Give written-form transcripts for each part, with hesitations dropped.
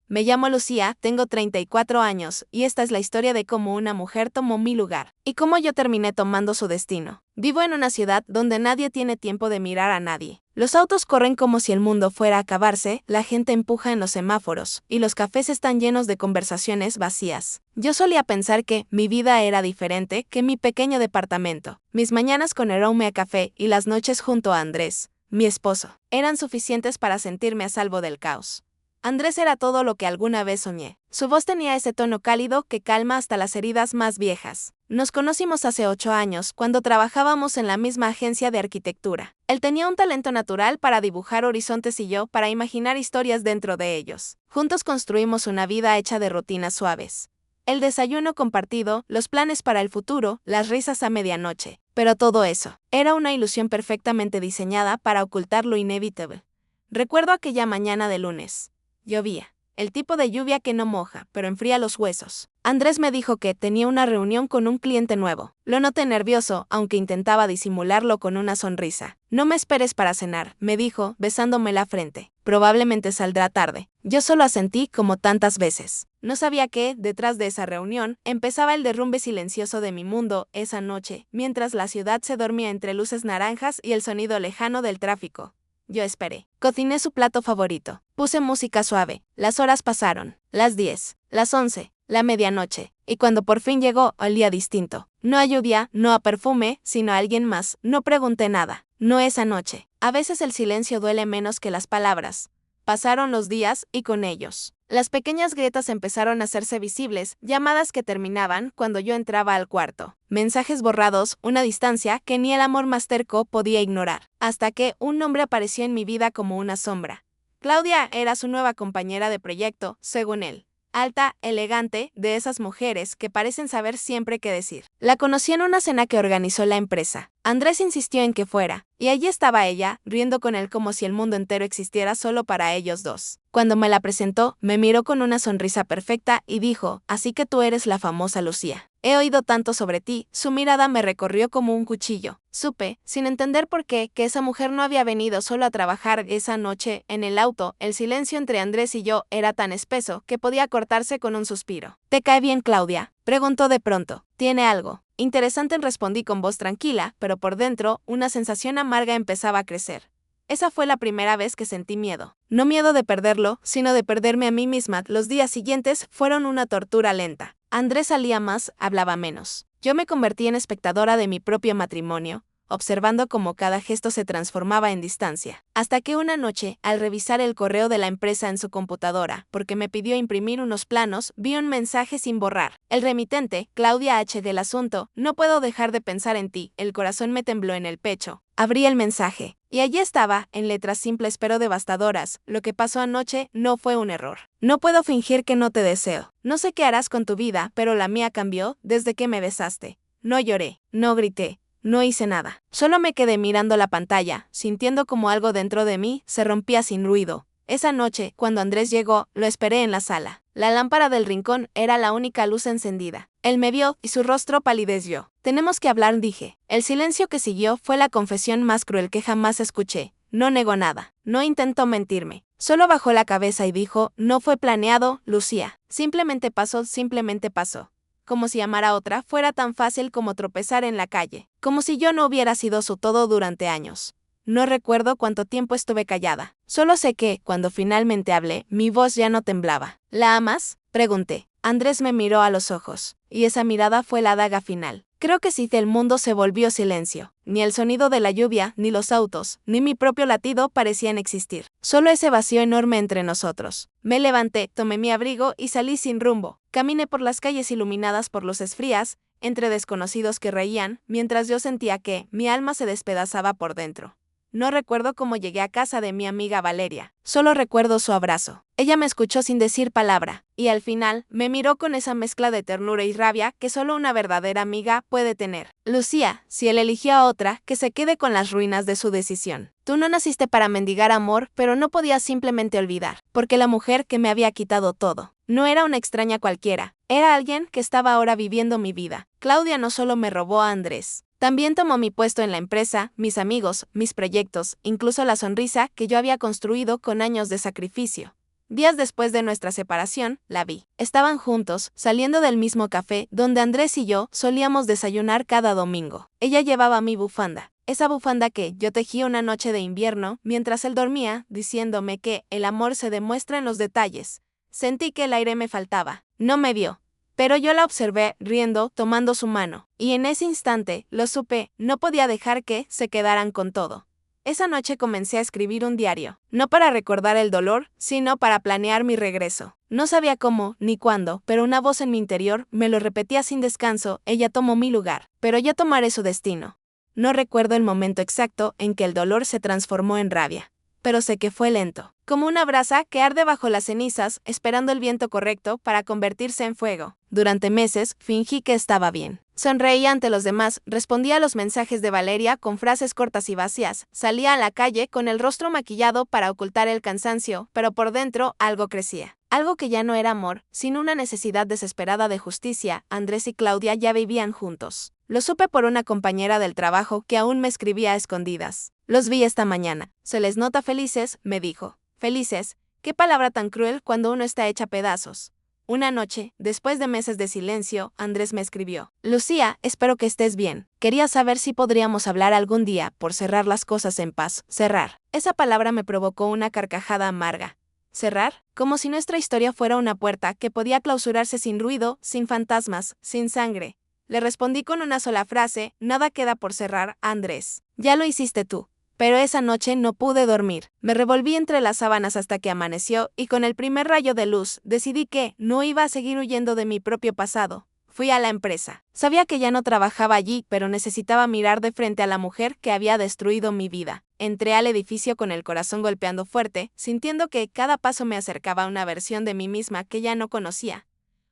Me llamo Lucía, tengo 34 años, y esta es la historia de cómo una mujer tomó mi lugar, y cómo yo terminé tomando su destino. Vivo en una ciudad donde nadie tiene tiempo de mirar a nadie. Los autos corren como si el mundo fuera a acabarse, la gente empuja en los semáforos, y los cafés están llenos de conversaciones vacías. Yo solía pensar que mi vida era diferente que mi pequeño departamento. Mis mañanas con aroma a café y las noches junto a Andrés, mi esposo, eran suficientes para sentirme a salvo del caos. Andrés era todo lo que alguna vez soñé. Su voz tenía ese tono cálido que calma hasta las heridas más viejas. Nos conocimos hace 8 años, cuando trabajábamos en la misma agencia de arquitectura. Él tenía un talento natural para dibujar horizontes y yo para imaginar historias dentro de ellos. Juntos construimos una vida hecha de rutinas suaves. El desayuno compartido, los planes para el futuro, las risas a medianoche. Pero todo eso era una ilusión perfectamente diseñada para ocultar lo inevitable. Recuerdo aquella mañana de lunes. Llovía, el tipo de lluvia que no moja, pero enfría los huesos. Andrés me dijo que tenía una reunión con un cliente nuevo. Lo noté nervioso, aunque intentaba disimularlo con una sonrisa. No me esperes para cenar, me dijo, besándome la frente. Probablemente saldrá tarde. Yo solo asentí como tantas veces. No sabía que, detrás de esa reunión, empezaba el derrumbe silencioso de mi mundo esa noche, mientras la ciudad se dormía entre luces naranjas y el sonido lejano del tráfico. Yo esperé. Cociné su plato favorito. Puse música suave. Las horas pasaron. Las 10, las 11, la medianoche. Y cuando por fin llegó, olía distinto. No a lluvia, no a perfume, sino a alguien más. No pregunté nada. No esa noche. A veces el silencio duele menos que las palabras. Pasaron los días, y con ellos las pequeñas grietas empezaron a hacerse visibles, llamadas que terminaban cuando yo entraba al cuarto. Mensajes borrados, una distancia que ni el amor más terco podía ignorar. Hasta que un nombre apareció en mi vida como una sombra. Claudia era su nueva compañera de proyecto, según él. Alta, elegante, de esas mujeres que parecen saber siempre qué decir. La conocí en una cena que organizó la empresa. Andrés insistió en que fuera, y allí estaba ella, riendo con él como si el mundo entero existiera solo para ellos dos. Cuando me la presentó, me miró con una sonrisa perfecta y dijo, «Así que tú eres la famosa Lucía. He oído tanto sobre ti». Su mirada me recorrió como un cuchillo. Supe, sin entender por qué, que esa mujer no había venido solo a trabajar esa noche. En el auto, el silencio entre Andrés y yo era tan espeso que podía cortarse con un suspiro. «¿Te cae bien, Claudia?», preguntó de pronto. «¿Tiene algo interesante?», respondí con voz tranquila, pero por dentro, una sensación amarga empezaba a crecer. Esa fue la primera vez que sentí miedo. No miedo de perderlo, sino de perderme a mí misma. Los días siguientes fueron una tortura lenta. Andrés salía más, hablaba menos. Yo me convertí en espectadora de mi propio matrimonio, observando cómo cada gesto se transformaba en distancia. Hasta que una noche, al revisar el correo de la empresa en su computadora, porque me pidió imprimir unos planos, vi un mensaje sin borrar. El remitente, Claudia H. del asunto, «No puedo dejar de pensar en ti». El corazón me tembló en el pecho. Abrí el mensaje, y allí estaba, en letras simples pero devastadoras: «Lo que pasó anoche no fue un error. No puedo fingir que no te deseo. No sé qué harás con tu vida, pero la mía cambió desde que me besaste». No lloré, no grité. No hice nada. Solo me quedé mirando la pantalla, sintiendo como algo dentro de mí se rompía sin ruido. Esa noche, cuando Andrés llegó, lo esperé en la sala. La lámpara del rincón era la única luz encendida. Él me vio y su rostro palideció. «Tenemos que hablar», dije. El silencio que siguió fue la confesión más cruel que jamás escuché. No negó nada. No intentó mentirme. Solo bajó la cabeza y dijo: «No fue planeado, Lucía. Simplemente pasó, simplemente pasó». Como si amar a otra fuera tan fácil como tropezar en la calle. Como si yo no hubiera sido su todo durante años. No recuerdo cuánto tiempo estuve callada. Solo sé que, cuando finalmente hablé, mi voz ya no temblaba. «¿La amas?», pregunté. Andrés me miró a los ojos, y esa mirada fue la daga final. Creo que sí, el mundo se volvió silencio. Ni el sonido de la lluvia, ni los autos, ni mi propio latido parecían existir. Solo ese vacío enorme entre nosotros. Me levanté, tomé mi abrigo y salí sin rumbo. Caminé por las calles iluminadas por luces frías, entre desconocidos que reían, mientras yo sentía que mi alma se despedazaba por dentro. No recuerdo cómo llegué a casa de mi amiga Valeria. Solo recuerdo su abrazo. Ella me escuchó sin decir palabra, y al final me miró con esa mezcla de ternura y rabia que solo una verdadera amiga puede tener. «Lucía, si él eligió a otra, que se quede con las ruinas de su decisión. Tú no naciste para mendigar amor, pero no podías simplemente olvidar, porque la mujer que me había quitado todo no era una extraña cualquiera, era alguien que estaba ahora viviendo mi vida. Claudia no solo me robó a Andrés, también tomó mi puesto en la empresa, mis amigos, mis proyectos, incluso la sonrisa que yo había construido con años de sacrificio. Días después de nuestra separación, la vi. Estaban juntos, saliendo del mismo café donde Andrés y yo solíamos desayunar cada domingo. Ella llevaba mi bufanda. Esa bufanda que yo tejí una noche de invierno mientras él dormía, diciéndome que el amor se demuestra en los detalles. Sentí que el aire me faltaba. No me vio. Pero yo la observé riendo, tomando su mano. Y en ese instante, lo supe, no podía dejar que se quedaran con todo. Esa noche comencé a escribir un diario, no para recordar el dolor, sino para planear mi regreso. No sabía cómo ni cuándo, pero una voz en mi interior me lo repetía sin descanso: ella tomó mi lugar, pero yo tomaré su destino. No recuerdo el momento exacto en que el dolor se transformó en rabia, pero sé que fue lento, como una brasa que arde bajo las cenizas, esperando el viento correcto para convertirse en fuego. Durante meses, fingí que estaba bien. Sonreía ante los demás, respondía a los mensajes de Valeria con frases cortas y vacías, salía a la calle con el rostro maquillado para ocultar el cansancio, pero por dentro algo crecía. Algo que ya no era amor, sino una necesidad desesperada de justicia. Andrés y Claudia ya vivían juntos. Lo supe por una compañera del trabajo que aún me escribía a escondidas. Los vi esta mañana. Se les nota felices, me dijo. Felices, qué palabra tan cruel cuando uno está hecha pedazos. Una noche, después de meses de silencio, Andrés me escribió: Lucía, espero que estés bien. Quería saber si podríamos hablar algún día, por cerrar las cosas en paz. Cerrar. Esa palabra me provocó una carcajada amarga. ¿Cerrar? Como si nuestra historia fuera una puerta que podía clausurarse sin ruido, sin fantasmas, sin sangre. Le respondí con una sola frase: nada queda por cerrar, Andrés. Ya lo hiciste tú. Pero esa noche no pude dormir. Me revolví entre las sábanas hasta que amaneció y con el primer rayo de luz decidí que no iba a seguir huyendo de mi propio pasado. Fui a la empresa. Sabía que ya no trabajaba allí, pero necesitaba mirar de frente a la mujer que había destruido mi vida. Entré al edificio con el corazón golpeando fuerte, sintiendo que cada paso me acercaba a una versión de mí misma que ya no conocía.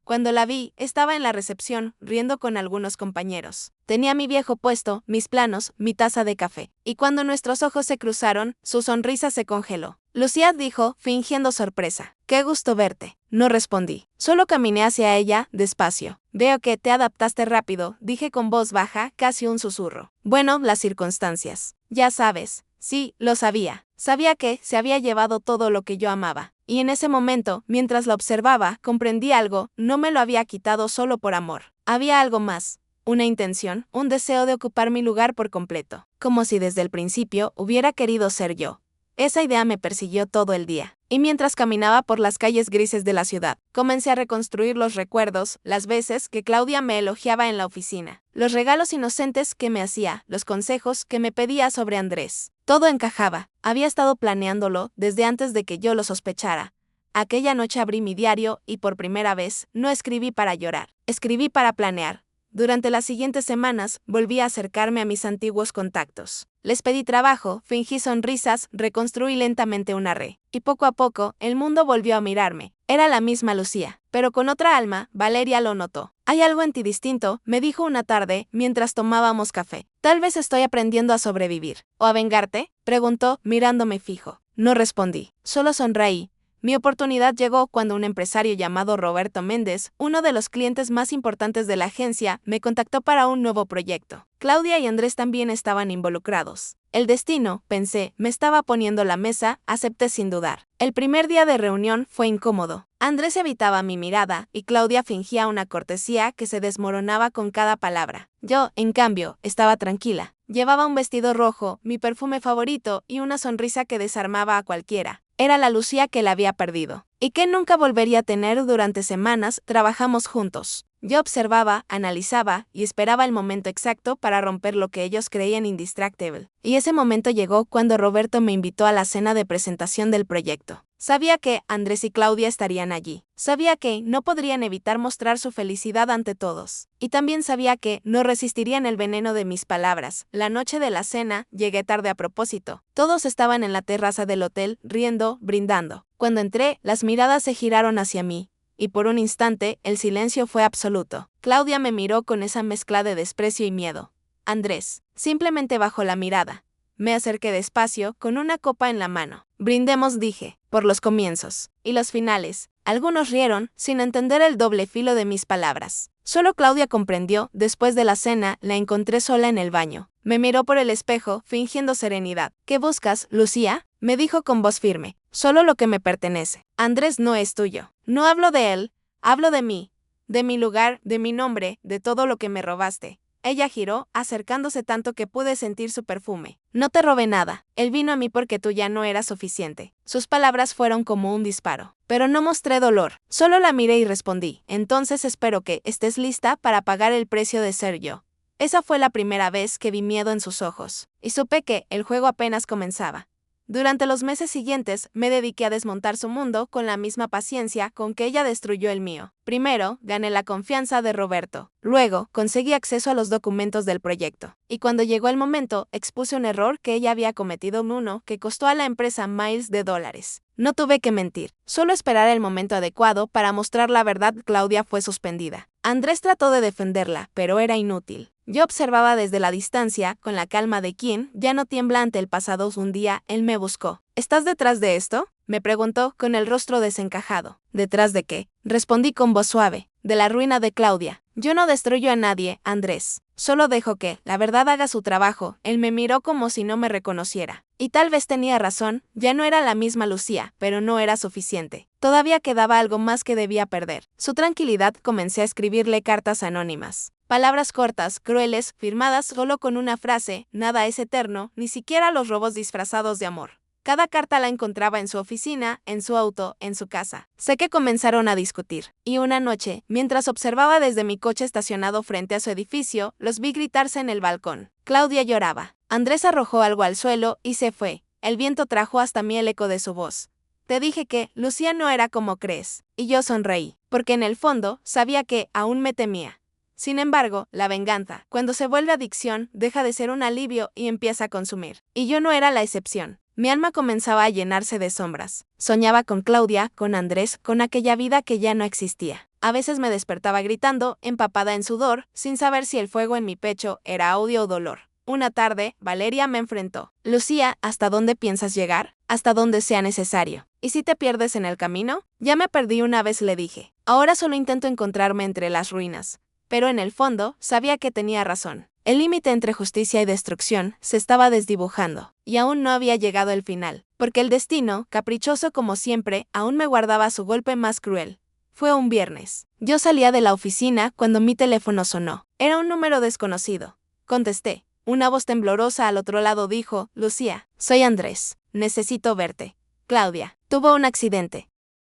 Cuando la vi, estaba en la recepción, riendo con algunos compañeros. Tenía mi viejo puesto, mis planos, mi taza de café. Y cuando nuestros ojos se cruzaron, su sonrisa se congeló. Lucía dijo, fingiendo sorpresa: «Qué gusto verte». No respondí. Solo caminé hacia ella, despacio. «Veo que te adaptaste rápido», dije con voz baja, casi un susurro. «Bueno, las circunstancias. Ya sabes». Sí, lo sabía. Sabía que se había llevado todo lo que yo amaba. Y en ese momento, mientras la observaba, comprendí algo: no me lo había quitado solo por amor. Había algo más. Una intención, un deseo de ocupar mi lugar por completo. Como si desde el principio hubiera querido ser yo. Esa idea me persiguió todo el día. Y mientras caminaba por las calles grises de la ciudad, comencé a reconstruir los recuerdos, las veces que Claudia me elogiaba en la oficina, los regalos inocentes que me hacía, los consejos que me pedía sobre Andrés. Todo encajaba. Había estado planeándolo desde antes de que yo lo sospechara. Aquella noche abrí mi diario y por primera vez no escribí para llorar, escribí para planear. Durante las siguientes semanas volví a acercarme a mis antiguos contactos. Les pedí trabajo, fingí sonrisas, reconstruí lentamente una red. Y poco a poco, el mundo volvió a mirarme. Era la misma Lucía, pero con otra alma. Valeria lo notó. «Hay algo en ti distinto», me dijo una tarde mientras tomábamos café. «Tal vez estoy aprendiendo a sobrevivir». «¿O a vengarte?», preguntó, mirándome fijo. No respondí, solo sonreí. Mi oportunidad llegó cuando un empresario llamado Roberto Méndez, uno de los clientes más importantes de la agencia, me contactó para un nuevo proyecto. Claudia y Andrés también estaban involucrados. El destino, pensé, me estaba poniendo la mesa, acepté sin dudar. El primer día de reunión fue incómodo. Andrés evitaba mi mirada y Claudia fingía una cortesía que se desmoronaba con cada palabra. Yo, en cambio, estaba tranquila. Llevaba un vestido rojo, mi perfume favorito y una sonrisa que desarmaba a cualquiera. Era la Lucía que la había perdido, y que nunca volvería a tener. Durante semanas trabajamos juntos. Yo observaba, analizaba y esperaba el momento exacto para romper lo que ellos creían indistractable. Y ese momento llegó cuando Roberto me invitó a la cena de presentación del proyecto. Sabía que Andrés y Claudia estarían allí. Sabía que no podrían evitar mostrar su felicidad ante todos. Y también sabía que no resistirían el veneno de mis palabras. La noche de la cena, llegué tarde a propósito. Todos estaban en la terraza del hotel, riendo, brindando. Cuando entré, las miradas se giraron hacia mí. Y por un instante, el silencio fue absoluto. Claudia me miró con esa mezcla de desprecio y miedo. Andrés simplemente bajó la mirada. Me acerqué despacio, con una copa en la mano. Brindemos, dije, por los comienzos y los finales. Algunos rieron, sin entender el doble filo de mis palabras. Solo Claudia comprendió. Después de la cena, la encontré sola en el baño. Me miró por el espejo, fingiendo serenidad. «¿Qué buscas, Lucía?», me dijo con voz firme, solo lo que me pertenece. Andrés no es tuyo. No hablo de él, hablo de mí, de mi lugar, de mi nombre, de todo lo que me robaste. Ella giró, acercándose tanto que pude sentir su perfume. No te robé nada. Él vino a mí porque tú ya no eras suficiente. Sus palabras fueron como un disparo. Pero no mostré dolor. Solo la miré y respondí. Entonces espero que estés lista para pagar el precio de ser yo. Esa fue la primera vez que vi miedo en sus ojos. Y supe que el juego apenas comenzaba. Durante los meses siguientes, me dediqué a desmontar su mundo con la misma paciencia con que ella destruyó el mío. Primero, gané la confianza de Roberto. Luego, conseguí acceso a los documentos del proyecto. Y cuando llegó el momento, expuse un error que ella había cometido uno que costó a la empresa miles de dólares. No tuve que mentir, solo esperar el momento adecuado para mostrar la verdad. Claudia fue suspendida. Andrés trató de defenderla, pero era inútil. Yo observaba desde la distancia, con la calma de quien ya no tiembla ante el pasado. Un día, él me buscó. ¿Estás detrás de esto?, me preguntó con el rostro desencajado. ¿Detrás de qué?, respondí con voz suave. De la ruina de Claudia. Yo no destruyo a nadie, Andrés. Solo dejo que la verdad haga su trabajo. Él me miró como si no me reconociera. Y tal vez tenía razón, ya no era la misma Lucía, pero no era suficiente. Todavía quedaba algo más que debía perder. Su tranquilidad. Comencé a escribirle cartas anónimas. Palabras cortas, crueles, firmadas solo con una frase: nada es eterno, ni siquiera los robos disfrazados de amor. Cada carta la encontraba en su oficina, en su auto, en su casa. Sé que comenzaron a discutir. Y una noche, mientras observaba desde mi coche estacionado frente a su edificio, los vi gritarse en el balcón. Claudia lloraba. Andrés arrojó algo al suelo y se fue. El viento trajo hasta mí el eco de su voz. Te dije que Lucía no era como crees. Y yo sonreí, porque en el fondo sabía que aún me temía. Sin embargo, la venganza, cuando se vuelve adicción, deja de ser un alivio y empieza a consumir. Y yo no era la excepción. Mi alma comenzaba a llenarse de sombras. Soñaba con Claudia, con Andrés, con aquella vida que ya no existía. A veces me despertaba gritando, empapada en sudor, sin saber si el fuego en mi pecho era odio o dolor. Una tarde, Valeria me enfrentó. Lucía, ¿hasta dónde piensas llegar? Hasta donde sea necesario. ¿Y si te pierdes en el camino? Ya me perdí una vez, le dije. Ahora solo intento encontrarme entre las ruinas. Pero en el fondo, sabía que tenía razón. El límite entre justicia y destrucción se estaba desdibujando, y aún no había llegado el final, porque el destino, caprichoso como siempre, aún me guardaba su golpe más cruel. Fue un viernes. Yo salía de la oficina cuando mi teléfono sonó. Era un número desconocido. Contesté. Una voz temblorosa al otro lado dijo: Lucía, soy Andrés. Necesito verte. Claudia tuvo un accidente.